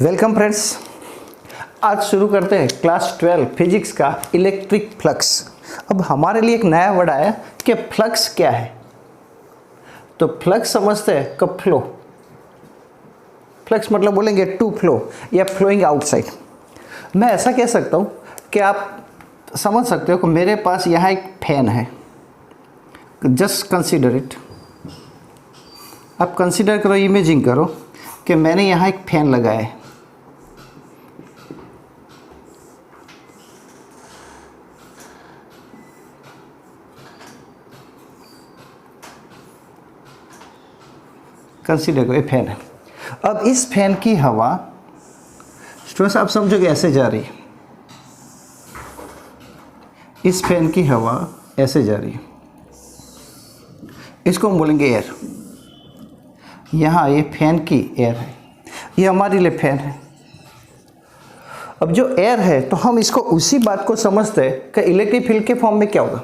Welcome friends, आज शुरू करते हैं क्लास 12 फिजिक्स का इलेक्ट्रिक फ्लक्स। अब हमारे लिए एक नया वर्ड आया कि फ्लक्स क्या है। तो फ्लक्स समझते हैं कब फ्लो। फ्लक्स मतलब बोलेंगे टू फ्लो या फ्लोइंग आउटसाइड। मैं ऐसा कह सकता हूँ कि आप समझ सकते हो कि मेरे पास यहाँ एक फैन है। Just consider it. आप कंसीडर करो, इमेजिन करो कि मैंने यहाँ एक फैन लगाया है। कंसीडर करो, ये फैन है। अब इस फैन की हवा स्टूडेंट्स आप समझोगे ऐसे जा रही है। इस फैन की हवा ऐसे जा रही है, इसको हम बोलेंगे एयर। यहाँ ये फैन की एयर है, ये हमारे लिए फैन है। अब जो एयर है तो हम इसको उसी बात को समझते हैं कि इलेक्ट्रिक फील्ड के फॉर्म में क्या होगा।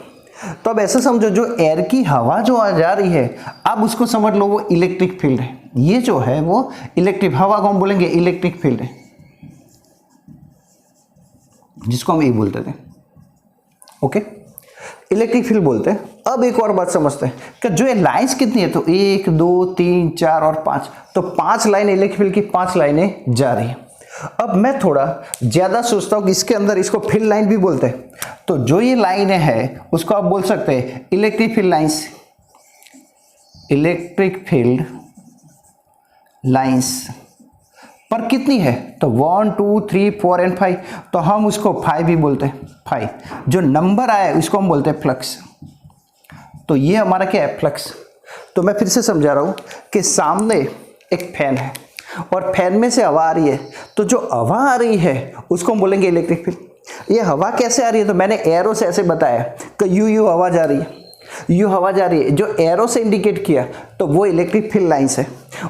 तो अब ऐसे समझो, जो एयर की हवा जो आ जा रही है, आप उसको समझ लो वो इलेक्ट्रिक फील्ड है। ये जो है वो इलेक्ट्रिक हवा को हम बोलेंगे इलेक्ट्रिक फील्ड है, जिसको हम ये बोलते थे। ओके, इलेक्ट्रिक फील्ड बोलते हैं। अब एक और बात समझते हैं कि जो ये लाइंस कितनी है, तो 1 2 3 4 और 5, तो 5 लाइन इलेक्ट्रिक फील्ड की 5 लाइनें जा रही है। अब मैं थोड़ा ज़्यादा सोचता हूँ कि इसके अंदर इसको फील्ड लाइन भी बोलते हैं। तो जो ये लाइनें हैं उसको आप बोल सकते हैं electric field lines. Electric field lines पर कितनी है, तो 1 2 3 4 एंड 5, तो हम उसको 5 भी बोलते हैं। 5 जो नंबर आया है उसको हम बोलते हैं फ्लक्स। तो ये हमारा क्या है, फ्लक्स। तो मैं फिर से समझा रहा हूँ कि सामने एक फैन है और फैन में से हवा आ रही है, तो जो हवा आ रही है उसको हम बोलेंगे इलेक्ट्रिक फील्ड। ये हवा कैसे आ रही है, तो मैंने एरो से ऐसे बताया कि यू हवा जा रही है, यू हवा जा रही है। जो एरो से इंडिकेट किया तो वो इलेक्ट्रिक फील्ड लाइंस है।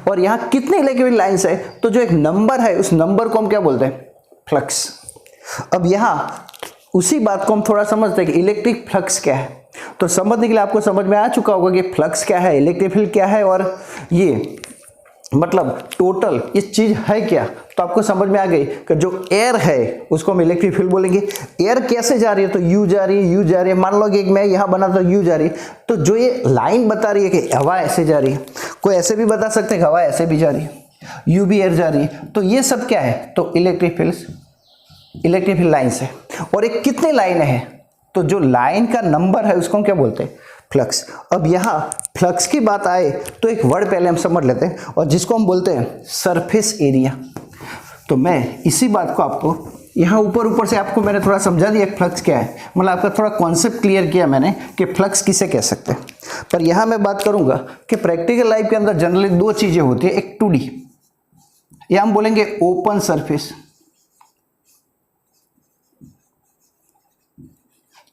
और यहाँ कितने इलेक्ट्रिक फील्ड लाइंस है, तो जो एक नंबर है उस नंबर को हम क्या बोलते हैं, फ्लक्स। अब यहाँ उसी बात को हम थोड़ा समझते हैं कि इलेक्ट्रिक फ्लक्स क्या है। तो समझने के लिए आपको समझ में आ चुका होगा कि फ्लक्स क्या है, इलेक्ट्रिक फील्ड क्या है, और ये मतलब टोटल ये चीज है क्या। तो आपको समझ में आ गई कि जो एयर है उसको हम इलेक्ट्रिक फील्ड बोलेंगे। एयर कैसे जा रही है, तो यू जा रही है, यू जा रही है। मान लो कि मैं यहाँ बना तो यू जा रही है, तो जो ये लाइन बता रही है कि हवा ऐसे जा रही है, कोई ऐसे भी बता सकते हैं कि हवा ऐसे भी जा रही है, यू भी एयर जा रही है। तो ये सब क्या है, तो इलेक्ट्रिक फील्ड लाइन्स है। और एक कितने लाइन है, तो जो लाइन का नंबर है उसको हम क्या बोलते हैं, फ्लक्स। अब यहाँ फ्लक्स की बात आए तो एक वर्ड पहले हम समझ लेते हैं, और जिसको हम बोलते हैं सरफेस एरिया। तो मैं इसी बात को आपको यहाँ ऊपर से आपको मैंने थोड़ा समझा दिया फ्लक्स क्या है, मतलब आपका थोड़ा कॉन्सेप्ट क्लियर किया मैंने कि फ्लक्स किसे कह सकते हैं। पर यहाँ मैं बात करूँगा कि प्रैक्टिकल लाइफ के अंदर जनरली 2 चीज़ें होती है, एक 2D या हम बोलेंगे ओपन सरफेस।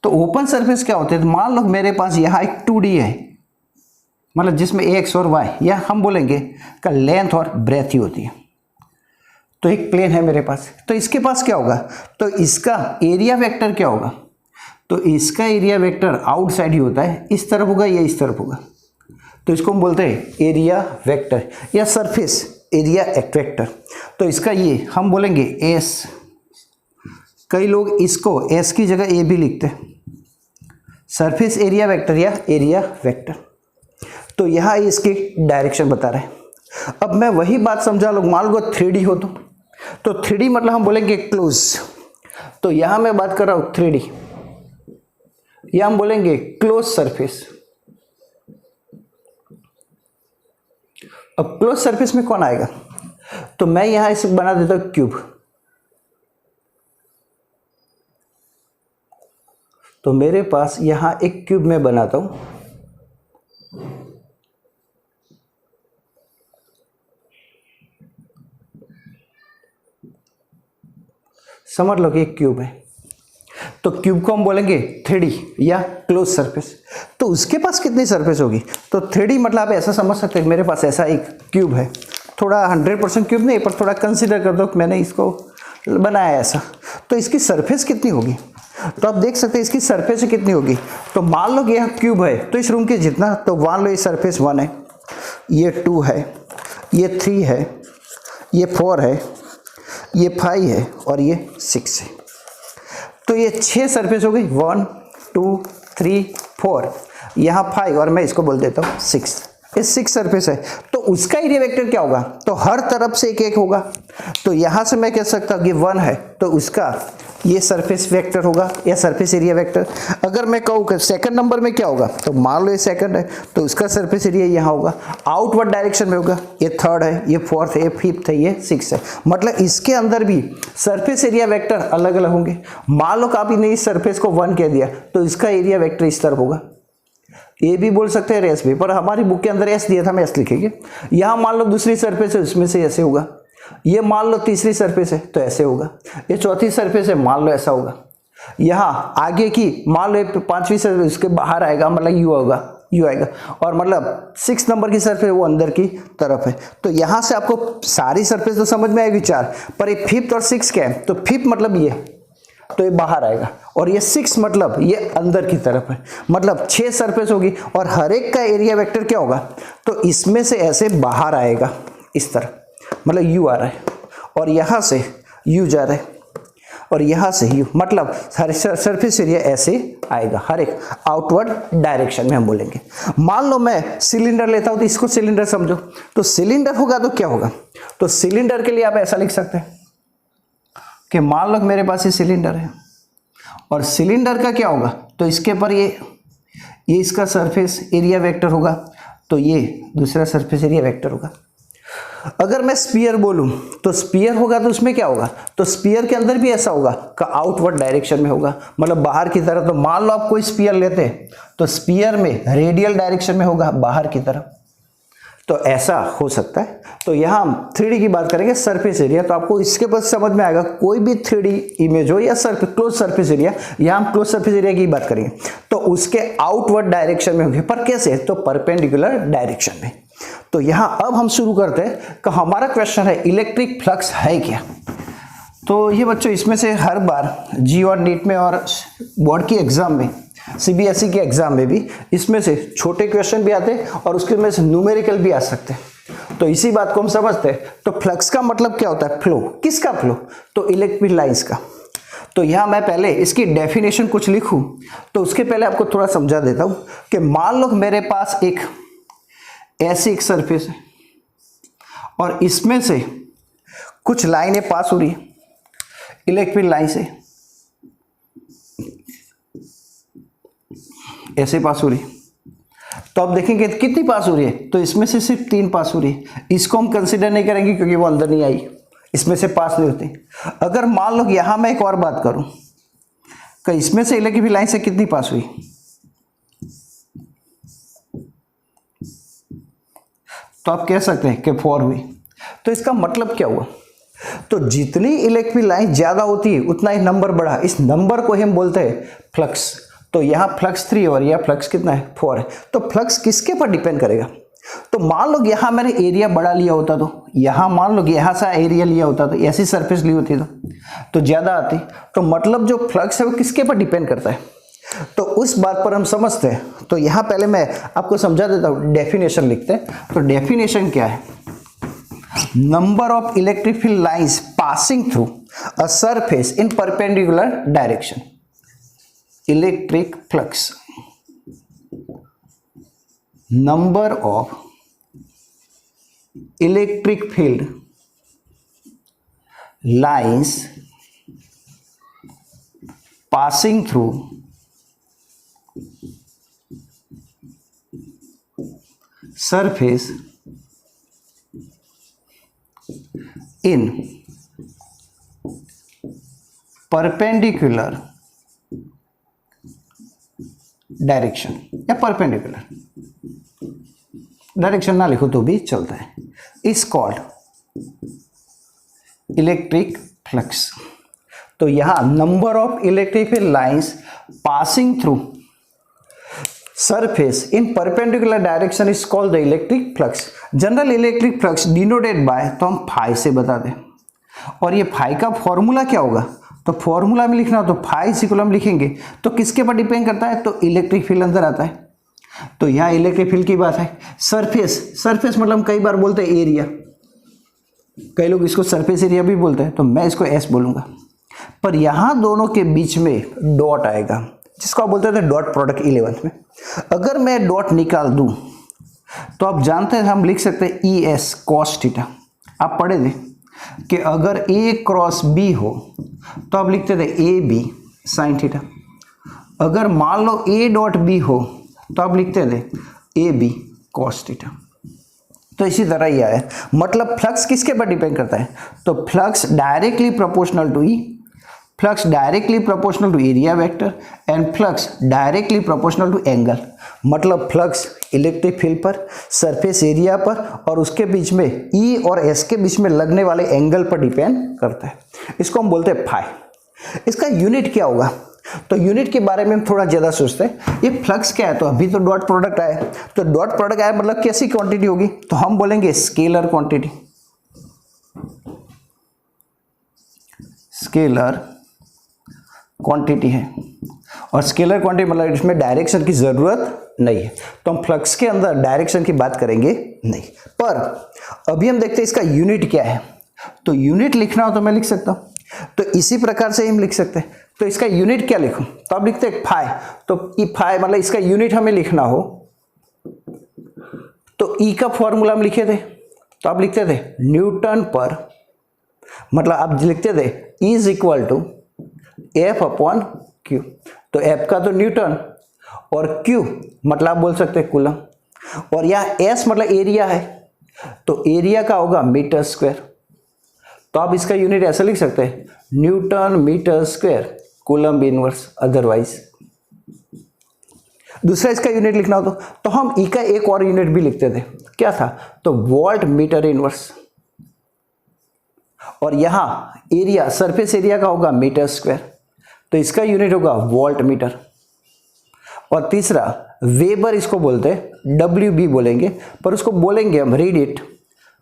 तो ओपन सरफेस क्या होते हैं, तो मान लो मेरे पास यहाँ एक 2D है, मतलब जिसमें एक्स और वाई या हम बोलेंगे का लेंथ और ब्रेथ ही होती है। तो एक प्लेन है मेरे पास, तो इसके पास क्या होगा, तो इसका एरिया वेक्टर क्या होगा, तो इसका एरिया वेक्टर आउटसाइड ही होता है, इस तरफ होगा या इस तरफ होगा। तो इसको हम बोलते हैं एरिया वेक्टर या सरफेस एरिया वेक्टर। तो इसका ये हम बोलेंगे एस। कई लोग इसको एस की जगह ए भी लिखते हैं, सरफेस एरिया वेक्टर या एरिया वेक्टर। तो यहाँ इसकी डायरेक्शन बता रहा है। अब मैं वही बात समझा लो, मान लो 3D हो तो 3D मतलब हम बोलेंगे क्लोज। तो यहाँ मैं बात कर रहा हूँ 3D, या हम बोलेंगे क्लोज सरफेस। अब क्लोज सरफेस में कौन आएगा, तो मैं यहाँ इसे बना देता हूँ क्यूब। तो मेरे पास यहाँ एक क्यूब में बनाता हूं, समझ लो कि एक क्यूब है। तो क्यूब को हम बोलेंगे 3D या क्लोज सरफेस। तो उसके पास कितनी सरफेस होगी, तो 3D मतलब आप ऐसा समझ सकते हैं मेरे पास ऐसा एक क्यूब है, थोड़ा 100% क्यूब नहीं पर थोड़ा कंसीडर कर दो, मैंने इसको बनाया ऐसा, तो इसकी सरफेस कितनी होगी? तो आप देख सकते हैं इसकी सरफेस कितनी होगी। तो मान लो कि यह क्यूब है, तो इस रूम के जितना, तो मान लो ये सरफेस 1 है, ये 2 है, ये 3 है, ये 4 है, ये 5 है और ये 6 है। तो ये 6 सरफेस हो गई, 1 2 3 4, यहाँ 5 और मैं इसको बोल देता हूँ 6। ये 6 सरफेस है, तो उसका एरिया वेक्टर क्या होगा? तो हर तरफ से एक एक होगा। तो यहाँ से मैं कह सकता हूँ कि 1 है, तो उसका ये सरफेस वेक्टर होगा या सरफेस एरिया वेक्टर। अगर मैं कहूँ कि सेकंड नंबर में क्या होगा, तो मान लो ये सेकंड है, तो उसका सरफेस एरिया यहाँ होगा, आउटवर्ड डायरेक्शन में होगा। ये थर्ड है, ये फोर्थ है, ये फिफ्थ है, ये 6 है। मतलब इसके अंदर भी सरफेस एरिया वेक्टर अलग अलग होंगे। मान लो कि आप इन्हें इस सरफेस को 1 कह दिया, तो इसका एरिया वेक्टर इस तरफ होगा। ए भी बोल सकते हैं, एस भी, पर हमारी बुक के अंदर एस दिया था, मैं एस लिखेंगे। यहाँ मान लो दूसरी सरफेस है, उसमें से ऐसे होगा। ये मान लो तीसरी सरफेस है, तो ऐसे होगा। ये चौथी सरफेस है, मान लो ऐसा होगा। यहाँ आगे की मान लो 5वीं सरफेस, उसके बाहर आएगा, मतलब यू होगा, यू आएगा। और मतलब 6 नंबर की सरफेस वो अंदर की तरफ है। तो यहाँ से आपको सारी सरफेस तो समझ में आएगी 4, पर ये 5th और 6 क्या है? तो 5th मतलब ये, तो ये बाहर आएगा, और ये 6 मतलब ये अंदर की तरफ है। मतलब 6 सरफेस होगी और हर एक का एरिया वेक्टर क्या होगा? तो इसमें से ऐसे बाहर आएगा इस तरह, मतलब यू आ रहा है, और यहाँ से यू जा रहा है, और यहाँ से यू, मतलब सरफेस एरिया ऐसे आएगा हर एक आउटवर्ड डायरेक्शन में हम बोलेंगे। मान लो मैं सिलेंडर लेता हूँ, तो इसको सिलेंडर समझो। तो सिलेंडर होगा तो क्या होगा? तो सिलेंडर के लिए आप ऐसा लिख सकते हैं कि मान लो मेरे पास ये सिलेंडर है, और सिलेंडर का क्या होगा? तो इसके पर ये इसका सरफेस एरिया वेक्टर होगा, तो ये दूसरा सरफेस एरिया वेक्टर होगा। अगर मैं स्फीयर बोलूं, तो स्फीयर होगा तो उसमें क्या होगा? तो स्फीयर के अंदर भी ऐसा होगा कि आउटवर्ड डायरेक्शन में होगा, मतलब बाहर की तरफ। तो मान लो आप कोई स्फीयर लेते हैं, तो स्फीयर में रेडियल डायरेक्शन में होगा, बाहर की तरफ। तो ऐसा हो सकता है। तो यहाँ हम 3D की बात करेंगे, सरफेस एरिया। तो आपको इसके पास समझ में आएगा, कोई भी 3D इमेज हो या क्लोज सरफेस एरिया, यहाँ हम क्लोज सरफेस एरिया की बात करेंगे, तो उसके आउटवर्ड डायरेक्शन में होंगे। पर कैसे? तो परपेंडिकुलर डायरेक्शन में। तो यहाँ अब हम शुरू करते हैं कि हमारा क्वेश्चन है इलेक्ट्रिक फ्लक्स है क्या। तो ये बच्चों, इसमें से हर बार जी और नीट में और बोर्ड की एग्जाम में, सीबीएसई के एग्जाम में भी इसमें से छोटे क्वेश्चन भी आते हैं और उसके में से न्यूमेरिकल भी आ सकते हैं। तो इसी बात को हम समझते हैं। तो फ्लक्स का मतलब क्या होता है? फ्लो। किसका फ्लो? तो इलेक्ट्रिक लाइंस का। तो यहाँ मैं पहले इसकी डेफिनेशन कुछ लिखूं, तो उसके पहले आपको थोड़ा समझा देता हूं कि मान लो मेरे पास एक ऐसी एक सरफेस है और इसमें से कुछ लाइनें पास हो रही है, इलेक्ट्रिक लाइन से ऐसे पास हो रही है। तो आप देखेंगे कितनी पास हो रही है, तो इसमें से सिर्फ 3 पास हो रही है। इसको हम कंसीडर नहीं करेंगे क्योंकि वो अंदर नहीं आई, इसमें से पास नहीं होती। अगर मान लो यहां मैं एक और बात करूं कि इसमें से इलेक्ट्रिक लाइन से कितनी पास हुई, तो आप कह सकते हैं कि 4 हुई। तो इसका मतलब क्या हुआ? तो जितनी इलेक्ट्रिक लाइन ज्यादा होती है उतना ही नंबर बढ़ा। इस नंबर को हम बोलते हैं फ्लक्स। तो यहाँ फ्लक्स 3 और यह फ्लक्स कितना है? 4 है। तो फ्लक्स किसके पर डिपेंड करेगा? तो मान लो यहाँ मैंने एरिया बड़ा लिया होता, तो यहाँ मान लो यहाँ से एरिया लिया होता, तो ऐसी सरफेस ली होती तो ज़्यादा आती। तो मतलब जो फ्लक्स है वो किसके पर डिपेंड करता है? तो उस बात पर हम समझते हैं। तो यहाँ पहले मैं आपको समझा देता हूँ, डेफिनेशन लिखते हैं। तो डेफिनेशन क्या है? Number of electric field lines passing through a surface in perpendicular direction. Electric flux, number of electric field lines passing through surface in perpendicular direction या परपेंडिकुलर डायरेक्शन ना लिखो तो भी चलता है, इज कॉल्ड इलेक्ट्रिक फ्लक्स। तो यहां number of electric lines passing through surface in perpendicular direction is called the electric flux. General electric flux denoted by, तो हम फाई से बता दें। और ये फाई का फॉर्मूला क्या होगा, तो फॉर्मूला में लिखना हो तो फाई इज इक्वल हम लिखेंगे तो किसके पर डिपेंड करता है, तो इलेक्ट्रिक फील्ड अंदर आता है। तो यहाँ इलेक्ट्रिक फील्ड की बात है। सरफेस, सरफेस मतलब हम कई बार बोलते हैं एरिया, कई लोग इसको सरफेस एरिया भी बोलते हैं, तो मैं इसको एस बोलूंगा। पर यहाँ दोनों के बीच में डॉट आएगा जिसको आप बोलते थे डॉट प्रोडक्ट 11th में। अगर मैं डॉट निकाल दूं तो आप जानते हैं हम लिख सकते हैं ई एस कॉस थीटा। आप पढ़े थे कि अगर ए क्रॉस बी हो तो आप लिखते थे ए बी साइन थीटा। अगर मान लो ए डॉट बी हो तो आप लिखते थे ए बी कॉस थीटा। तो इसी तरह ही आया, मतलब फ्लक्स किसके पर डिपेंड करता है, तो flux directly proportional to E, flux directly proportional to area vector and flux directly proportional to angle. मतलब फ्लक्स इलेक्ट्रिक फील्ड पर, सरफेस एरिया पर और उसके बीच में ई और एस के बीच में लगने वाले एंगल पर डिपेंड करता है। इसको हम बोलते हैं फाई। इसका यूनिट क्या होगा, तो यूनिट के बारे में हम थोड़ा ज़्यादा सोचते हैं। ये फ्लक्स क्या है, तो अभी तो डॉट प्रोडक्ट आया, तो डॉट प्रोडक्ट आया मतलब कैसी क्वांटिटी होगी, तो हम बोलेंगे स्केलर क्वांटिटी। स्केलर क्वांटिटी है, और स्केलर क्वांटिटी मतलब इसमें डायरेक्शन की ज़रूरत नहीं है, तो हम फ्लक्स के अंदर डायरेक्शन की बात करेंगे नहीं। पर अभी हम देखते हैं इसका यूनिट क्या है, तो यूनिट लिखना हो तो मैं लिख सकता हूँ, तो इसी प्रकार से हम लिख सकते हैं। तो इसका यूनिट क्या लिखूं, तो आप लिखते हैं फाई, तो ई फाई मतलब इसका यूनिट हमें लिखना हो तो ई का फॉर्मूला हम लिखे थे, तो आप लिखते थे न्यूटन पर, मतलब आप लिखते थे E is equal to F upon Q. तो एफ का तो न्यूटन और क्यू मतलब आप बोल सकते हैं कूलम, और यहाँ एस मतलब एरिया है, तो एरिया का होगा मीटर स्क्वायर। तो आप इसका यूनिट ऐसे लिख सकते हैं newton metre square coulomb inverse otherwise. दूसरा इसका यूनिट लिखना हो तो हम ई का एक और यूनिट भी लिखते थे, क्या था, तो वोल्ट मीटर इनवर्स, और यहां एरिया सरफेस एरिया का होगा मीटर स्क्वायर, तो इसका यूनिट होगा वोल्ट मीटर। और तीसरा वेबर इसको बोलते हैं, WB बोलेंगे पर उसको बोलेंगे हम रीड इट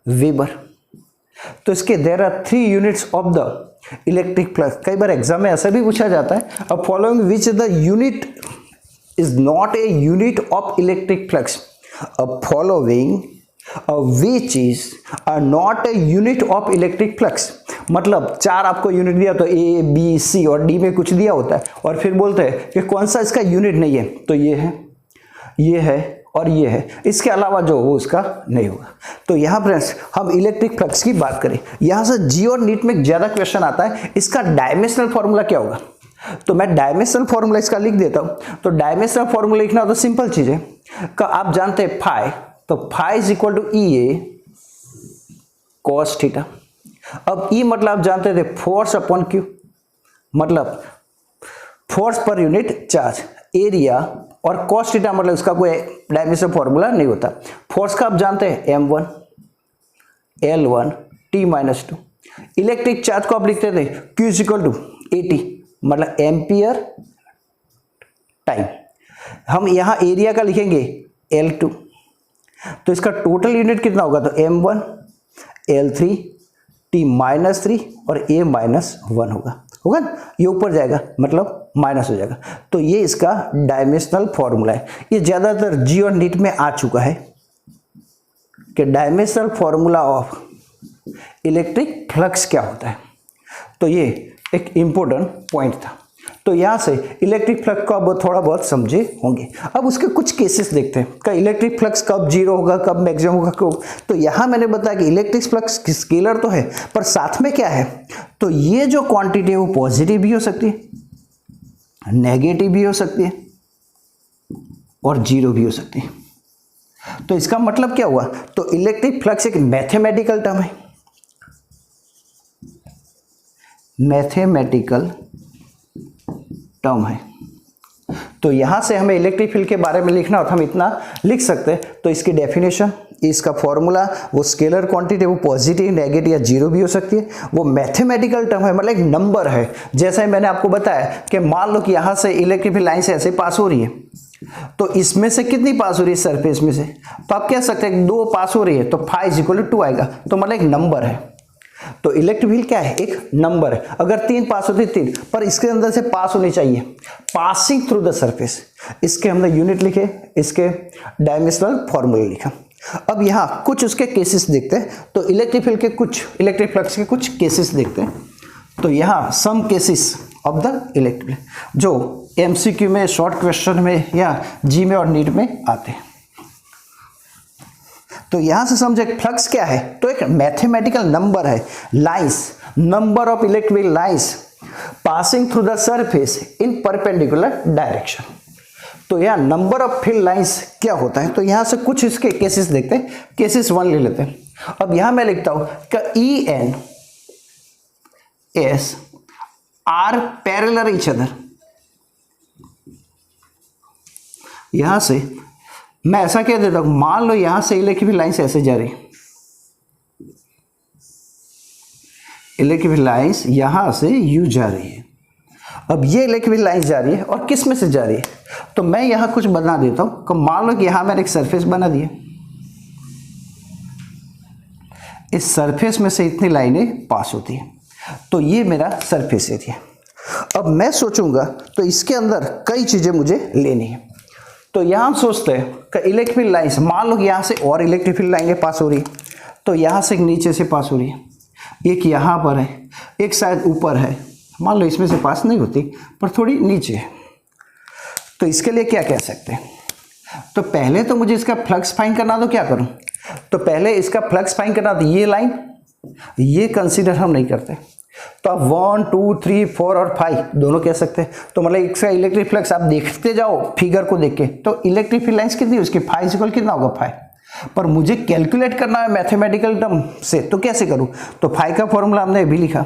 वेबर। तो इसके there are 3 units of the electric flux. कई बार एग्जाम में ऐसा भी पूछा जाता है, अब following which the unit is not a unit of electric flux, अब following which is not a unit of electric flux. मतलब 4 आपको यूनिट दिया तो A, B, C और D में कुछ दिया होता है, और फिर बोलते हैं कि कौन सा इसका यूनिट नहीं है, तो ये है, ये है और ये है, इसके अलावा जो वो उसका नहीं होगा। तो यहाँ फ्रेंड्स हम इलेक्ट्रिक फ्लक्स की बात करें, यहाँ से जी और नीट में ज़्यादा क्वेश्चन आता है, इसका डायमेंशनल फॉर्मूला क्या होगा, तो मैं डायमेंशनल फॉर्मूला इसका लिख देता हूँ। तो डायमेंशनल फॉर्मूला लिखना हो तो सिंपल चीज़ है, आप जानते हैं फाई, तो phi is equal to E A cos theta. अब ई मतलब आप जानते थे फोर्स अपॉन क्यू, मतलब फोर्स पर यूनिट चार्ज, एरिया, और कॉस थीटा मतलब इसका कोई डायमेंशनल फॉर्मूला नहीं होता। फोर्स का आप जानते हैं m1 L1 T-2। Electric charge को आप लिखते थे Q is equal to AT मतलब एम्पियर टाइम। हम यहाँ एरिया का लिखेंगे L2, तो इसका टोटल यूनिट कितना होगा, तो m1 L3 T-3 और A-1 होगा ना, ये ऊपर जाएगा मतलब माइनस हो जाएगा। तो ये इसका डायमेंशनल फॉर्मूला है। ये ज़्यादातर जी और नीट में आ चुका है कि dimensional formula of electric flux क्या होता है, तो ये एक इम्पोर्टेंट पॉइंट था। तो यहाँ से इलेक्ट्रिक फ्लक्स को आप थोड़ा बहुत समझे होंगे। अब उसके कुछ केसेस देखते हैं कि इलेक्ट्रिक फ्लक्स कब जीरो होगा, कब मैक्सिमम होगा, कब। तो यहाँ मैंने बताया कि इलेक्ट्रिक फ्लक्स स्केलर तो है, पर साथ में क्या है, तो ये जो क्वांटिटी है वो पॉजिटिव भी हो सकती है, नेगेटिव भी हो सकती है और जीरो भी हो सकती है। तो इसका मतलब क्या हुआ, तो इलेक्ट्रिक फ्लक्स एक मैथमेटिकल टर्म है, मैथमेटिकल टर्म है। तो यहां से हमें इलेक्ट्रिक फील्ड के बारे में लिखना हो तो हम इतना लिख सकते हैं। तो इसकी डेफिनेशन, इसका फॉर्मूला, वो स्केलर क्वांटिटी, वो पॉजिटिव, नेगेटिव या जीरो भी हो सकती है। वो मैथमेटिकल टर्म है, मतलब एक नंबर है। जैसा मैंने आपको बताया कि मान लो कि यहाँ से इलेक्ट्रिक फील्ड लाइन से ऐसे पास हो रही है, तो इसमें से कितनी पास हो रही है, सरफेस में से, तो आप कह सकते हैं 2 पास हो रही है, तो फाई इज इक्वल टू 2 आएगा। तो मतलब एक नंबर है। तो इलेक्ट्रिक फील्ड क्या है, एक नंबर है। अगर 3 पास होती 3, पर इसके अंदर से पास होनी चाहिए, पासिंग थ्रू द सरफेस। इसके हमने यूनिट लिखे, इसके डायमेंशनल फॉर्मूला लिखा। अब यहाँ कुछ उसके केसेस देखते हैं। तो इलेक्ट्रिक फील्ड के कुछ, इलेक्ट्रिक फ्लक्स के कुछ केसेस देखते हैं। तो यहाँ some cases of the electric जो एमसीक्यू में, शॉर्ट क्वेश्चन में या जी में और नीट में आते हैं। तो यहां से समझे फ्लक्स क्या है, तो एक मैथमेटिकल नंबर है, lines, number of electric lines passing through the surface in perpendicular direction. तो यहां नंबर ऑफ फील्ड लाइंस क्या होता है, तो यहां से कुछ इसके केसेस देखते हैं। केसेस 1 ले लेते हैं। अब यहां मैं लिखता हूं कि E and S are parallel each other. यहां से मैं ऐसा कह देता हूं, मान लो यहां से इलेक्ट्रिक फील्ड लाइंस ऐसे जा रही, इलेक्ट्रिक फील्ड लाइंस यहां से यू जा रही है। अब ये इलेक्ट्रिक फील्ड लाइंस जा रही है और किस में से जा रही है, तो मैं यहां कुछ बना देता हूं कि मान लो कि यहां मैंने एक सरफेस बना दिया, इस सरफेस में से इतनी लाइनें पास होती है, तो ये मेरा सरफेस एरिया। अब मैं सोचूंगा तो इसके अंदर कई चीजें मुझे लेनी है। तो यहां हम सोचते हैं कि इलेक्ट्रिक फील्ड लाइंस, मान लो कि यहां से और इलेक्ट्रिक फील्ड लाइनें पास हो रही है, तो यहां से एक नीचे से पास हो रही है, एक यहां पर है, एक शायद ऊपर है, मान लो इसमें से पास नहीं होती पर थोड़ी नीचे है। तो इसके लिए क्या कह सकते हैं, तो पहले तो मुझे इसका फ्लक्स फाइंड करना, तो क्या करूं, तो पहले इसका फ्लक्स फाइंड करना, तो ये लाइन, ये कंसीडर हम नहीं करते, तो आप 1 2 3 4 और 5 दोनों कह सकते हैं। तो मतलब इसका इलेक्ट्रिक फ्लक्स आप देखते जाओ फिगर को देख के, तो इलेक्ट्रिक फील्ड लाइंस कितनी, उसकी फाई इक्वल कितना होगा 5, पर मुझे कैलकुलेट करना है मैथमेटिकल टर्म से, तो कैसे करूं, तो फाई का फॉर्मूला हमने भी लिखा,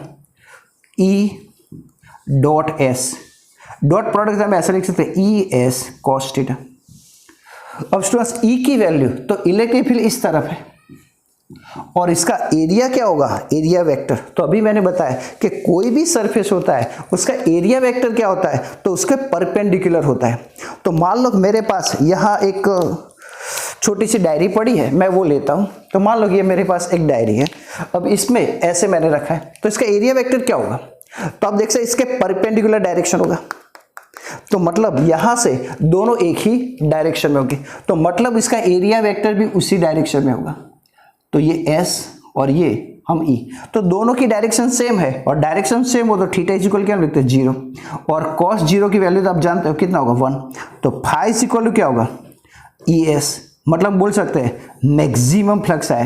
E dot S, dot product हम ऐसा लिख सकते हैं, ई एस कॉस थीटा। अब स्टूडेंट्स ई की वैल्यू, तो इलेक्ट्रिक फील्ड इस तरफ है और इसका एरिया क्या होगा, एरिया वेक्टर। तो अभी मैंने बताया कि कोई भी सरफेस होता है उसका एरिया वेक्टर क्या होता है, तो उसके परपेंडिकुलर होता है। तो मान लो मेरे पास यहाँ एक छोटी सी डायरी पड़ी है, मैं वो लेता हूँ, तो मान लो ये मेरे पास एक डायरी है, अब इसमें ऐसे मैंने रखा है, तो इसका एरिया वेक्टर क्या होगा, तो आप देख सकते इसके परपेंडिकुलर डायरेक्शन होगा, तो मतलब यहां से दोनों एक ही डायरेक्शन में होगी, तो मतलब इसका एरिया वेक्टर भी उसी डायरेक्शन में होगा। तो ये S और ये हम E, तो दोनों की डायरेक्शन सेम है, और डायरेक्शन सेम हो तो थीटा इज इक्वल क्या लिखते हैं 0, और cos 0 की वैल्यू तो आप जानते हो कितना होगा 1, तो फाई इज इक्वल क्या होगा ES, मतलब बोल सकते हैं मैक्सिमम फ्लक्स है।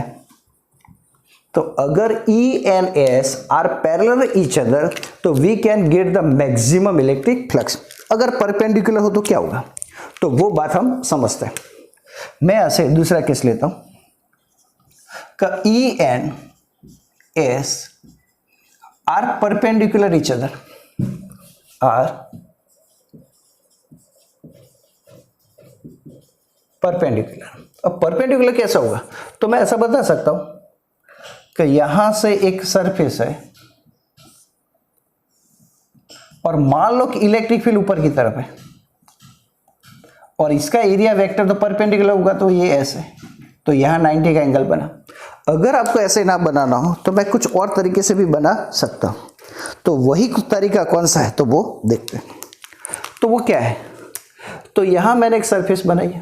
तो अगर E and S are parallel each other, तो we can get the maximum electric flux. अगर परपेंडिकुलर हो तो क्या होगा, तो वो बात हम समझते हैं। मैं ऐसे दूसरा केस लेता हूं का E and S are perpendicular each other, are perpendicular. अब परपेंडिकुलर कैसा होगा, तो मैं ऐसा बता सकता हूं कि यहां से एक सरफेस है और मान लो कि इलेक्ट्रिक फील्ड ऊपर की तरफ है और इसका एरिया वेक्टर तो परपेंडिकुलर होगा, तो ये ऐसे, तो यहां 90 का एंगल बना। अगर आपको ऐसे ना बनाना हो तो मैं कुछ और तरीके से भी बना सकता हूं, तो वही तरीका कौन सा है तो वो देखते हैं। तो वो क्या है, तो यहां मैंने एक सरफेस बनाई है,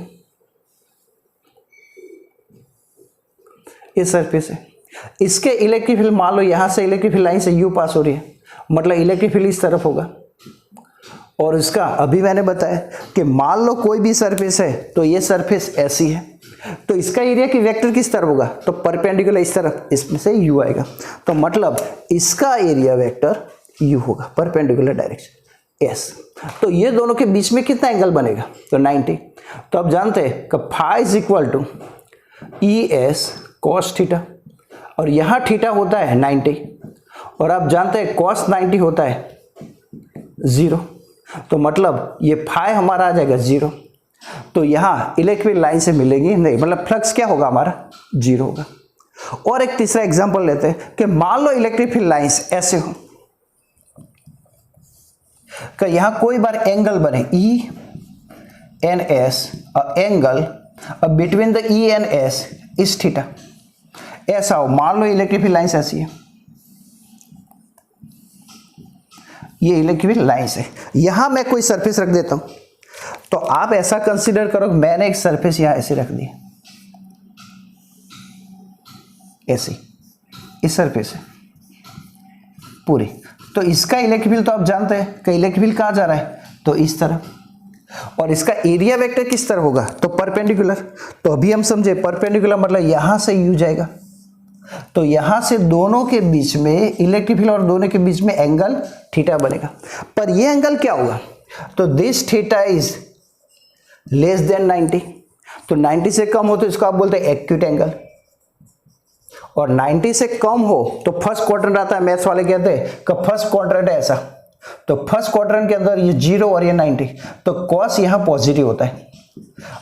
ये सरफेस है, इसके इलेक्ट्रिक फील्ड मान लो यहां से इलेक्ट्रिक फील्ड लाइन से यू पास हो रही है, मतलब इलेक्ट्रिक फील्ड इस तरफ होगा, और इसका अभी मैंने बताया कि मान लो कोई भी सरफेस है, तो ये सरफेस ऐसी है, तो इसका एरिया की वेक्टर किस तरफ होगा, तो परपेंडिकुलर इस तरफ, इसमें से यू आएगा, तो मतलब इसका एरिया वेक्टर यू होगा, परपेंडिकुलर डायरेक्शन एस। तो ये दोनों के बीच में कितना एंगल बनेगा, तो 90। तो आप जानते हैं कि phi is equal to E S cos theta, और यहां थीटा होता है 90, और आप जानते हैं कॉस 90 होता है 0, तो मतलब ये फाई हमारा आ जाएगा 0। तो यहां इलेक्ट्रिक लाइन से मिलेगी नहीं, मतलब फ्लक्स क्या होगा हमारा 0 होगा। और एक तीसरा एग्जांपल लेते हैं कि मान लो इलेक्ट्रिक फील्ड लाइंस ऐसे हो कि यहां कोई बार एंगल बने E and S, angle between the E and S is theta, ऐसा हो, मान लो इलेक्ट्रिक फील्ड लाइंस ऐसी है, ये इलेक्ट्रिक लाइंस है। यहाँ मैं कोई सरफेस रख देता हूँ, तो आप ऐसा कंसीडर करो मैंने एक सरफेस यहाँ ऐसे रख दी, ऐसी इस सरफेस है पूरी, तो इसका इलेक्ट्रिक फील्ड तो आप जानते हैं कि इलेक्ट्रिक फील्ड कहाँ जा रहा है, तो इस तरफ, और इसका एरिया वेक्टर किस तरफ होगा, तो परपेंडिकुलर। तो अभी हम समझे परपेंडिकुलर मतलब यहाँ से यू जाएगा, तो यहाँ से दोनों के बीच में इलेक्ट्रिक फील्ड और दोनों के बीच में एंगल थीटा बनेगा। पर ये एंगल क्या होगा, तो this theta is less than 90, तो 90 से कम हो तो इसको आप बोलते हैं एक्यूट एंगल, और 90 से कम हो तो फर्स्ट क्वाड्रेंट आता है, मैथ्स वाले कहते हैं कि फर्स्ट क्वाड्रेंट है ऐसा, तो फर्स्ट क्वाड्रेंट के अंदर ये 0 और ये 90, तो कॉस यहाँ पॉजिटिव होता है।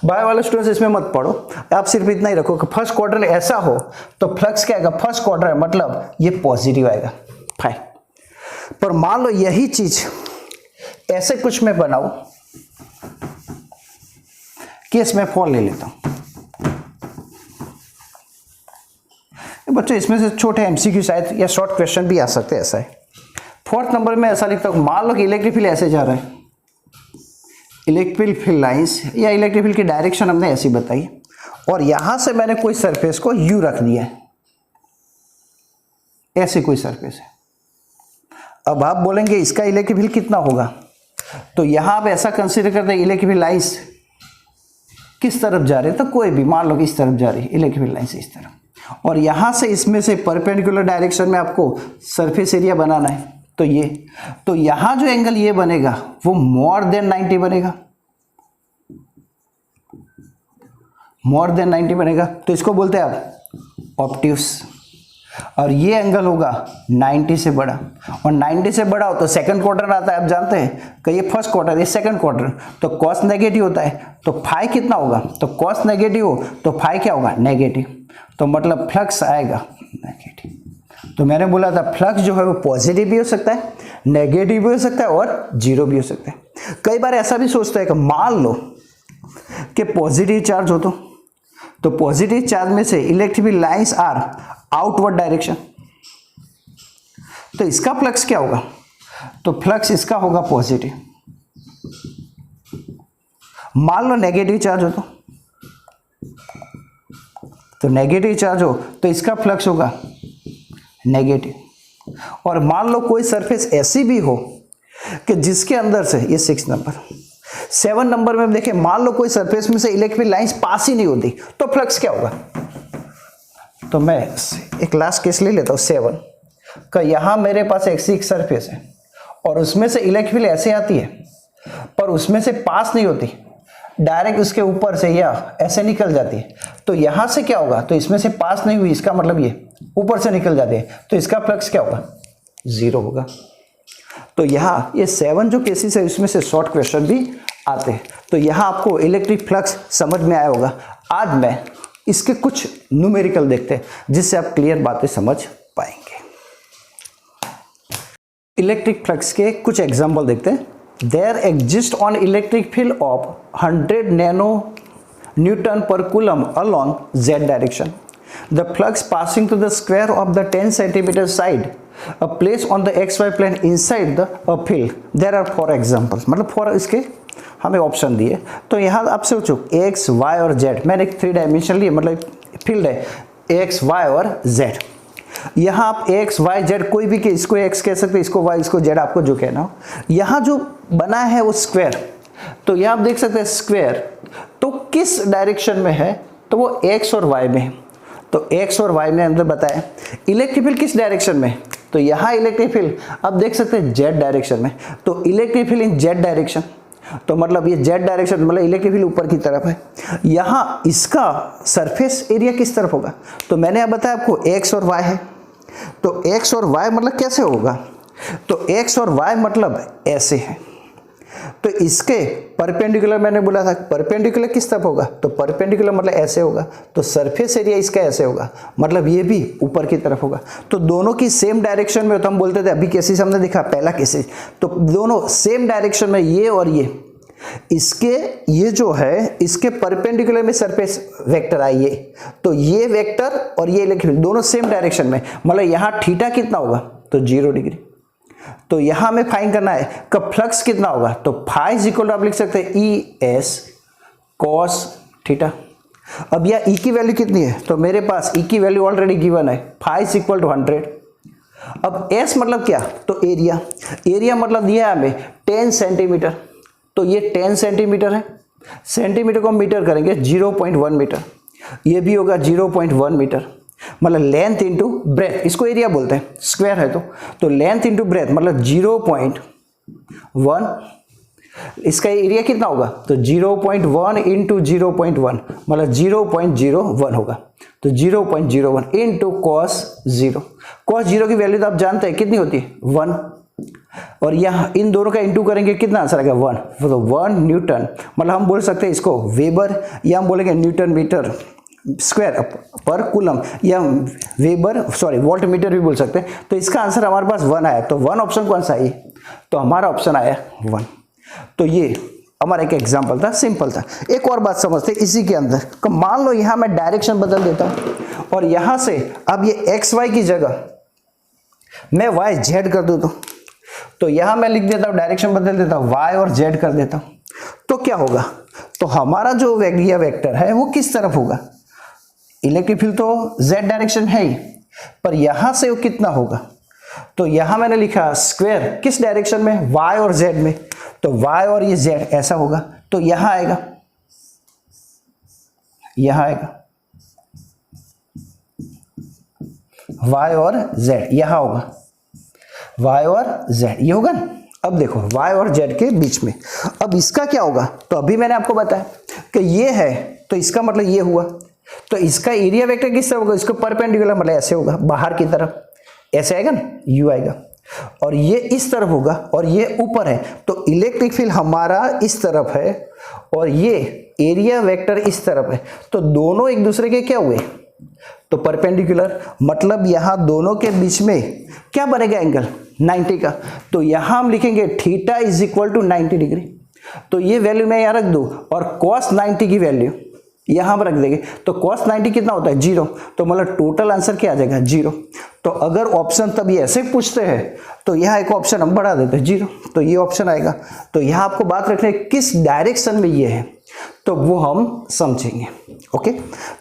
बायो वाले स्टूडेंट्स इसमें मत पढ़ो, आप सिर्फ इतना ही रखो कि फर्स्ट क्वाड्रेंट ऐसा हो तो फ्लक्स क्या आएगा, फर्स्ट क्वाड्रेंट मतलब ये पॉजिटिव आएगा, फाइन। पर मान लो यही चीज ऐसे कुछ मैं बनाऊं, केस में फॉल ले लेता हूं। बच्चों इसमें से छोटे एमसीक्यू शायद या शॉर्ट क्वेश्चन भी आ सकते हैं, ऐसा है। 4th नंबर में ऐसा लिखता हूं, मान लो कि इलेक्ट्रिक फील्ड ऐसे जा रहा है, इलेक्ट्रिक फील्ड लाइंस या इलेक्ट्रिक फील्ड की डायरेक्शन हमने ऐसी बताई, और यहां से मैंने कोई सरफेस को यू रख दिया है, ऐसे कोई सरफेस है। अब आप बोलेंगे इसका इलेक्ट्रिक फील्ड कितना होगा, तो यहां आप ऐसा कंसीडर करते हैं इलेक्ट्रिक फील्ड लाइंस किस तरफ जा रहे हैं, तो कोई भी मान लो कि इस तरफ जा रही है इलेक्ट्रिक फील्ड लाइंस इस तरफ, और यहां से इसमें से परपेंडिकुलर डायरेक्शन में आपको सरफेस एरिया बनाना है, तो ये, तो यहां जो एंगल ये बनेगा वो मोर देन 90 बनेगा, मोर देन 90 बनेगा, तो इसको बोलते हैं आप ऑब्ट्यूस, और ये एंगल होगा 90 से बड़ा, और 90 से बड़ा हो तो सेकंड क्वाड्रेंट आता है, आप जानते हैं कि ये फर्स्ट क्वाड्रेंट ये सेकंड क्वाड्रेंट, तो कॉस नेगेटिव होता है, तो फाई कितना होगा, तो कॉस नेगेटिव हो तो फाई क्या होगा, नेगेटिव, तो मतलब फ्लक्स आएगा नेगेटिव। तो मैंने बोला था फ्लक्स जो है वो पॉजिटिव भी हो सकता है, नेगेटिव भी हो सकता है और जीरो भी हो सकता है। कई बार ऐसा भी सोचता है कि मान लो कि पॉजिटिव चार्ज हो तो पॉजिटिव चार्ज में से electric lines are outward direction, तो इसका फ्लक्स क्या होगा, तो फ्लक्स इसका होगा पॉजिटिव। मान लो नेगेटिव चार्ज हो तो नेगेटिव चार्ज हो तो इसका फ्लक्स होगा नेगेटिव। और मान लो कोई सरफेस ऐसी भी हो कि जिसके अंदर से ये 6 नंबर 7 नंबर में देखें, मान लो कोई सरफेस में से इलेक्ट्रिक लाइंस पास ही नहीं होती तो फ्लक्स क्या होगा, तो मैं एक लास्ट केस ले लेता हूँ 7 का। यहाँ मेरे पास एक सरफेस है और उसमें से इलेक्ट्रिक फील्ड ऐसे आती है पर उसमें से पास नहीं होती, डायरेक्ट उसके ऊपर से या ऐसे निकल जाती है, तो यहाँ से क्या होगा, तो इसमें से पास नहीं हुई, इसका मतलब ये ऊपर से निकल जाती है, तो इसका फ्लक्स क्या होगा, 0 होगा। तो यहाँ ये 7 जो केसेस है इसमें से शॉर्ट क्वेश्चन भी आते हैं, तो यहाँ आपको इलेक्ट्रिक फ्लक्स समझ में आया होगा। आज मैं इसके कुछ न्यूमेरिकल देखते हैं जिससे आप क्लियर बातें समझ पाएंगे। इलेक्ट्रिक फ्लक्स के कुछ एग्जाम्पल देखते हैं। There exists an electric field of 100 nano-Newton per coulomb along z direction. The flux passing to the square of the 10 centimeter side placed on the xy plane inside the field. There are 4 examples. मतलब 4 इसके हमें option दिए, तो यहाँ आप सोचो x, y और z, मैंने एक 3 डायमेंशन लिए, मतलब फील्ड है x, y और z। यहाँ आप x, y, z कोई भी के, इसको x कह सकते, इसको y, इसको z, आपको जो कहना हो। यहाँ जो बना है वो स्क्वायर, तो यहाँ आप देख सकते हैं स्क्वायर तो किस डायरेक्शन में है, तो वो x और y में है, तो x और y में अंदर बताया। इलेक्ट्रिक फील्ड किस डायरेक्शन में, तो यहाँ इलेक्ट्रिक फील्ड आप देख सकते हैं z डायरेक्शन में, तो इलेक्ट्रिक फील्ड इन z डायरेक्शन, तो मतलब ये z डायरेक्शन मतलब इलेक्ट्रिक फील्ड ऊपर की तरफ है। यहाँ इसका सरफेस एरिया किस तरफ होगा, तो मैंने अब बताया आपको x और y है, तो x और y मतलब कैसे होगा, तो x और y मतलब ऐसे है, तो इसके परपेंडिकुलर मैंने बोला था, परपेंडिकुलर किस तरफ होगा, तो परपेंडिकुलर मतलब ऐसे होगा, तो सरफेस एरिया इसका ऐसे होगा, मतलब ये भी ऊपर की तरफ होगा। तो दोनों की सेम डायरेक्शन में, तो हम बोलते थे अभी केसेस हमने देखा पहला केसेस, तो दोनों सेम डायरेक्शन में, ये और इसके ये जो है इसके परपेंडिकुलर में सरफेस वेक्टर आई है, तो ये वेक्टर और ये इलेक्ट्रिक दोनों सेम डायरेक्शन में, मतलब यहाँ थीटा कितना होगा, तो 0 डिग्री। तो यहां हमें फाइंड करना है कि फ्लक्स कितना होगा, तो फाई इज इक्वल टू आप लिख सकते हैं ई एस कॉस थीटा। अब यह ई की वैल्यू कितनी है, तो मेरे पास ई की वैल्यू ऑलरेडी गिवन है, फाई इज इक्वल टू 100। अब एस मतलब क्या, तो एरिया, एरिया मतलब दिया है हमें 10 सेंटीमीटर, तो ये 10 सेंटीमीटर है, सेंटीमीटर को मीटर करेंगे 0.1 मीटर, ये भी होगा 0.1 मीटर, मतलब लेंथ इंटू ब्रेथ, इसको एरिया बोलते हैं, स्क्वायर है तो लेंथ इंटू ब्रेथ मतलब 0.1, इसका एरिया कितना होगा, तो 0.1 इंटू 0.1 मतलब 0.01 होगा, तो 0.01 इंटू कॉस 0, कॉस 0 की वैल्यू तो आप जानते हैं कितनी होती है 1, और यहाँ इन दोनों का इंटू करेंगे कितना आंसर आएगा 1, तो 1 न्यूटन, मतलब हम बोल सकते हैं इसको वेबर, या हम बोलेंगे न्यूटन मीटर स्क्वायर पर कूलम, या वेबर सॉरी वोल्ट मीटर भी बोल सकते हैं। तो इसका आंसर हमारे पास 1 आया, तो 1 ऑप्शन कौन सा है, तो हमारा ऑप्शन आया 1। तो ये हमारा एक एग्जांपल था, सिंपल था। एक और बात समझते इसी के अंदर, तो मान लो यहां मैं डायरेक्शन बदल देता हूं और यहां से अब ये एक्स वाई की जगह मैं वाई जेड कर दूं, तो यहां मैं लिख देता हूं, डायरेक्शन बदल देता हूं, वाई और जेड कर देता हूं, तो क्या होगा, तो हमारा जो वेक्टर है वो किस तरफ होगा, इलेक्ट्रिक फील्ड तो जेड डायरेक्शन है ही, पर यहां से वो कितना होगा, तो यहां मैंने लिखा स्क्वायर किस डायरेक्शन में, वाई और जेड में, तो वाई और ये जेड ऐसा होगा, तो यहां आएगा, यहां आएगा वाई और जेड, यहां होगा वाई और जेड, ये होगा ना। अब देखो वाई और जेड के बीच में, अब इसका क्या होगा, तो अभी मैंने आपको बताया कि ये है, तो इसका मतलब ये हुआ, तो इसका एरिया वेक्टर किस तरह होगा, इसको परपेंडिकुलर मतलब ऐसे होगा, बाहर की तरफ ऐसे आएगा ना, यू आएगा, और ये इस तरफ होगा और ये ऊपर है, तो इलेक्ट्रिक फील्ड हमारा इस तरफ है और ये एरिया वेक्टर इस तरफ है, तो दोनों एक दूसरे के क्या हुए, तो परपेंडिकुलर, मतलब यहां दोनों के बीच में क्या बनेगा एंगल 90 का, तो यहां हम लिखेंगे theta is equal to 90 degree, तो ये वैल्यू मैं यहां रख दूं और cos 90 की वैल्यू यहां पर रख देंगे, तो cos 90 कितना होता है 0, तो मतलब टोटल आंसर क्या आ जाएगा 0। तो अगर ऑप्शन तब ये ऐसे पूछते हैं तो यहाँ एक ऑप्शन हम बढ़ा देते हैं 0, तो ये ऑप्शन आएगा। तो यहाँ आपको बात रखनी है किस डायरेक्शन में ये है, तो वो हम समझेंगे। ओके,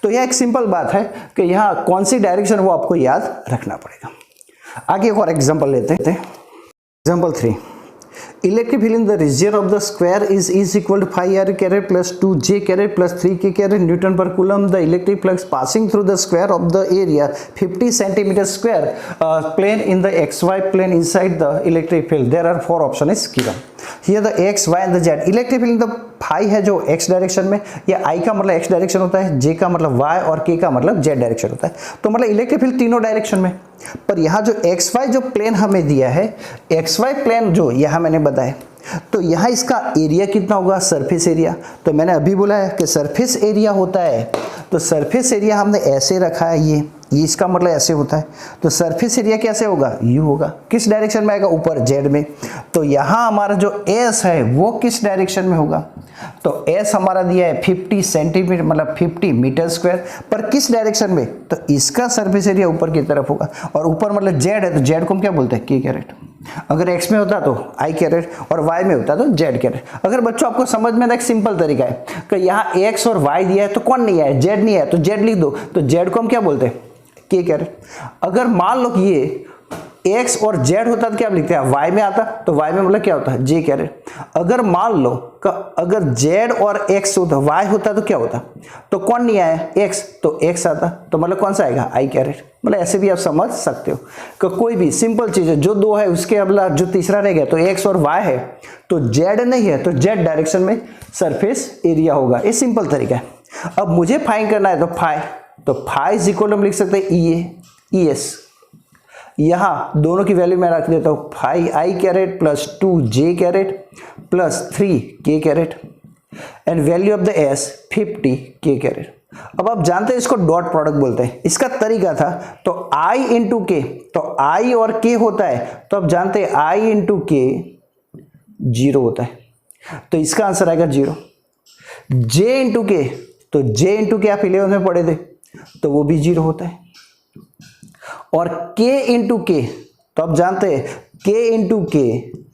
तो यह एक सिंपल बात है कि यहाँ कौन सी डायरेक्शन वो आपको याद रखना पड़ेगा। आगे एक और एग्जाम्पल लेते हैं, example 3, electric field in the region of the square is equal to 5r caret plus 2j caret plus 3k caret newton per coulomb. The electric flux passing through the square of the area 50 centimetre square plane in the xy plane inside the electric field. There are 4 option is given here the x, y and the z। Electric field in the phi है जो x direction में, या I का मतलब x direction होता है, J का मतलब y और K का मतलब z डायरेक्शन होता है। तो मतलब इलेक्ट्रिक फील्ड तीनों डायरेक्शन में, पर यहाँ जो xy जो प्लेन हमें दिया है, xy प्लेन जो यहाँ मैंने बताया, तो यहाँ इसका एरिया कितना होगा, सरफेस एरिया। तो मैंने अभी बोला है कि सरफेस एरिया होता है, तो सरफेस एरिया हमने ऐसे रखा है, ये इसका मतलब ऐसे होता है, तो सरफेस एरिया कैसे होगा, यू होगा। किस डायरेक्शन में आएगा, ऊपर जेड में। तो यहाँ हमारा जो एस है वो किस डायरेक्शन में होगा, तो एस हमारा दिया है 50 सेंटीमीटर मतलब 50 मीटर स्क्वायर, पर किस डायरेक्शन में, तो इसका सरफेस एरिया ऊपर की तरफ होगा, और ऊपर मतलब जेड है, तो जेड को हम क्या बोलते हैं, के कैरेट। अगर एक्स में होता तो आई कैरेट, और वाई में होता तो जेड कैरेट। अगर बच्चों आपको समझ में एक सिंपल तरीका है कि यहाँ एक्स और वाई दिया है, तो कौन नहीं है, जेड नहीं है, तो जेड लिख दो, तो जेड को हम क्या बोलते हैं, के कैरेट। अगर मान लो कि ये x और z होता तो क्या लिखते हैं, y में आता, तो y में मतलब क्या होता है, j कैरेट। अगर मान लो अगर z और x होता, y होता तो क्या होता, तो कौन नहीं आया, x, तो x आता, तो मतलब कौन सा आएगा, i कैरेट। मतलब ऐसे भी आप समझ सकते हो कि कोई भी सिंपल चीज है, जो दो है उसके अगला जो तीसरा रह गया, तो x और y है, तो z नहीं है, तो z डायरेक्शन में सरफेस एरिया होगा। ये सिंपल तरीका है। अब मुझे फाइंड करना है, तो फाई इज इक्वल हम लिख सकते हैं ई एस। यहाँ दोनों की वैल्यू मैं रख देता हूँ, phi i caret plus 2j caret plus 3k caret, and value of the S 50k caret. अब आप जानते हैं इसको डॉट प्रोडक्ट बोलते हैं। इसका तरीका था, तो i इंटू के, तो i और k होता है, तो आप जानते हैं i इंटू के 0 होता है, तो इसका आंसर आएगा 0। j इंटू के, तो j इंटू के आप 11 में पढ़े थे, तो वो भी 0 होता है। और k इंटू के, तो आप जानते हैं K इंटू के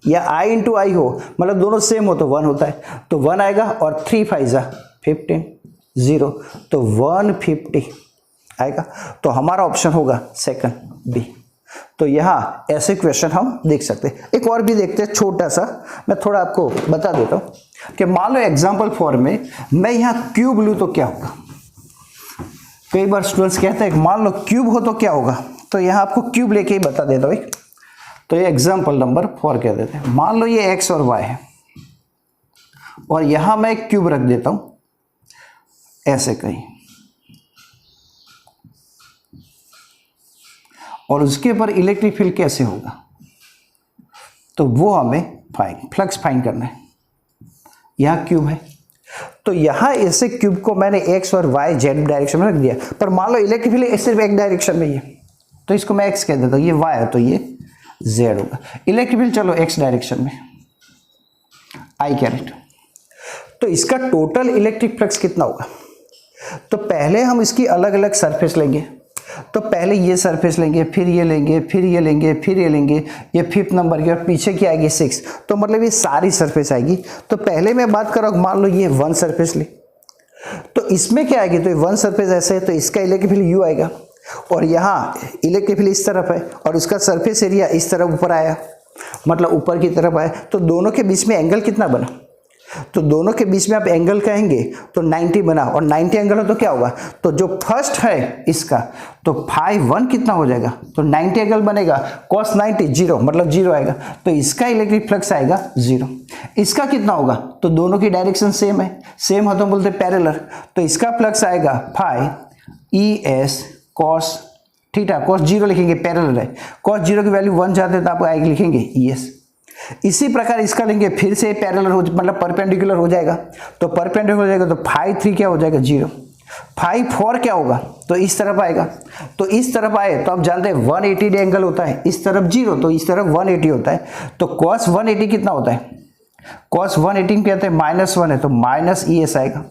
या I इंटू आई हो, मतलब दोनों सेम हो तो 1 होता है, तो 1 आएगा और 3 5 जा 15 0, तो 150 आएगा। तो हमारा ऑप्शन होगा सेकंड बी। तो यहाँ ऐसे क्वेश्चन हम देख सकते हैं। एक और भी देखते हैं छोटा सा, मैं थोड़ा आपको बता देता हूँ कि मान लो एग्जाम्पल फॉर्म में मैं यहाँ क्यूब लूँ तो क्या होगा। कई बार स्टूडेंट्स कहते हैं मान लो क्यूब हो तो क्या होगा, तो यहाँ आपको क्यूब लेके ही बता देता हूँ। तो ये एग्जाम्पल नंबर 4 कह देते हैं। मान लो ये x और y है और यहाँ मैं एक क्यूब रख देता हूँ ऐसे कहीं, और उसके ऊपर इलेक्ट्रिक फील्ड कैसे होगा, तो वो हमें फ्लक्स फाइंड करना है। यहाँ क्यूब है तो यहाँ ऐसे क्यूब को मैंने x और y z डायरेक्शन में रख दिया, पर मान लो इलेक्ट्रिक फील्ड सिर्फ एक डायरेक्शन में ही है, तो इसको मैं x कह देता हूँ, ये y है तो ये z होगा। इलेक्ट्रिक फील्ड चलो x डायरेक्शन में I कैरेट, तो इसका टोटल इलेक्ट्रिक फ्लक्स कितना होगा। तो पहले हम इसकी अलग अलग सरफेस लेंगे, तो पहले ये सरफेस लेंगे, फिर ये लेंगे, फिर ये लेंगे, फिर ये लेंगे, ये 5th नंबर की और पीछे की आएगी 6, तो मतलब ये सारी सरफेस आएगी। तो पहले मैं बात कर रहा हूँ, मान लो ये 1 सरफेस ली, तो इसमें क्या आएगी, तो 1 सरफेस ऐसे है तो इसका इलेक्ट्रिक फील्ड U आएगा, और यहाँ इलेक्ट्रिक फील्ड इस तरफ है और उसका सरफेस एरिया इस तरफ ऊपर आया, मतलब ऊपर की तरफ आया, तो दोनों के बीच में एंगल कितना बना, तो दोनों के बीच में आप एंगल कहेंगे तो 90 बना, और 90 एंगल हो तो क्या होगा, तो जो फर्स्ट है इसका तो फाई 1 कितना हो जाएगा, तो 90 एंगल बनेगा, cos 90 0, मतलब 0 आएगा, तो इसका इलेक्ट्रिक फ्लक्स आएगा 0। इसका कितना होगा, तो दोनों की डायरेक्शन सेम है, सेम हो तो हम बोलते हैं पैरेलल, तो इसका फ्लक्स आएगा phi ES cos theta, cos 0 लिखेंगे, पैरेलल है, cos 0 की वैल्यू 1 जाते तो आपको आएगी, लिखेंगे ES। इसी प्रकार इसका लेंगे, फिर से पैरेलल हो, मतलब परपेंडिकुलर हो जाएगा, तो परपेंडिकुलर हो जाएगा तो फाई 3 क्या हो जाएगा 0, फाई 4 क्या होगा, तो इस तरफ आएगा, तो इस तरफ आए तो आप जानते हैं 180 एंगल होता है, इस तरफ 0 तो इस तरफ 180 होता है, तो cos 180 कितना होता है, cos 180 कहते हैं -1 है तो माइनस ES आएगा।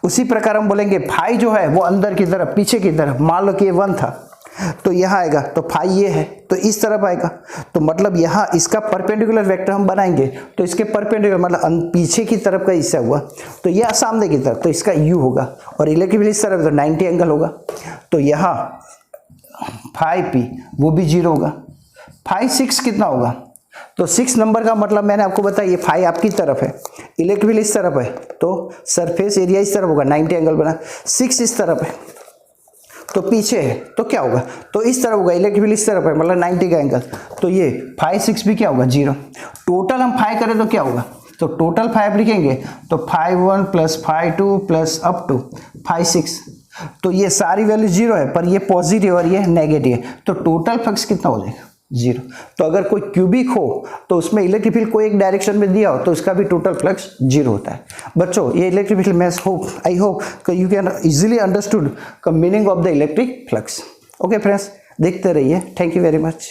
उसी प्रकार हम बोलेंगे फाई जो है वो अंदर की तरफ, पीछे की तरफ, मान लो कि ये 1 था तो यहाँ आएगा, तो फाई ये है तो इस तरफ आएगा, तो मतलब यहाँ इसका परपेंडिकुलर वेक्टर हम बनाएंगे, तो इसके परपेंडिकुलर मतलब पीछे की तरफ का हिस्सा हुआ, तो यह सामने की तरफ, तो इसका U होगा, और इलेक्ट्रिक फील्ड इस तरफ तो 90 एंगल होगा, तो यहाँ फाई P वो भी 0 होगा। फाई 6 कितना होगा, तो 6 नंबर का मतलब मैंने आपको बताया, ये फाई आपकी तरफ है, इलेक्ट्रिक फील्ड इस तरफ है, तो सरफेस एरिया इस तरफ होगा, 90 एंगल बना, 6 इस तरफ है तो पीछे है तो क्या होगा, तो इस तरफ होगा, इलेक्ट्रिक फील्ड इस तरफ है, मतलब 90 का एंगल, तो ये फाई 6 भी क्या होगा 0। टोटल हम फाई करें तो क्या होगा, तो टोटल फाई लिखेंगे तो phi 1 plus phi 2 plus up to phi 6, तो ये सारी वैल्यू 0 है, पर ये पॉजिटिव और ये नेगेटिव है, तो टोटल फ्लक्स कितना हो जाएगा 0। तो अगर कोई क्यूबिक हो तो उसमें इलेक्ट्रिक फील्ड कोई एक डायरेक्शन में दिया हो तो इसका भी टोटल फ्लक्स 0 होता है। बच्चों ये इलेक्ट्रिक फील्ड मैं I hope you can easily understood the meaning of the electric flux. Okay friends, देखते रहिए, थैंक यू वेरी मच।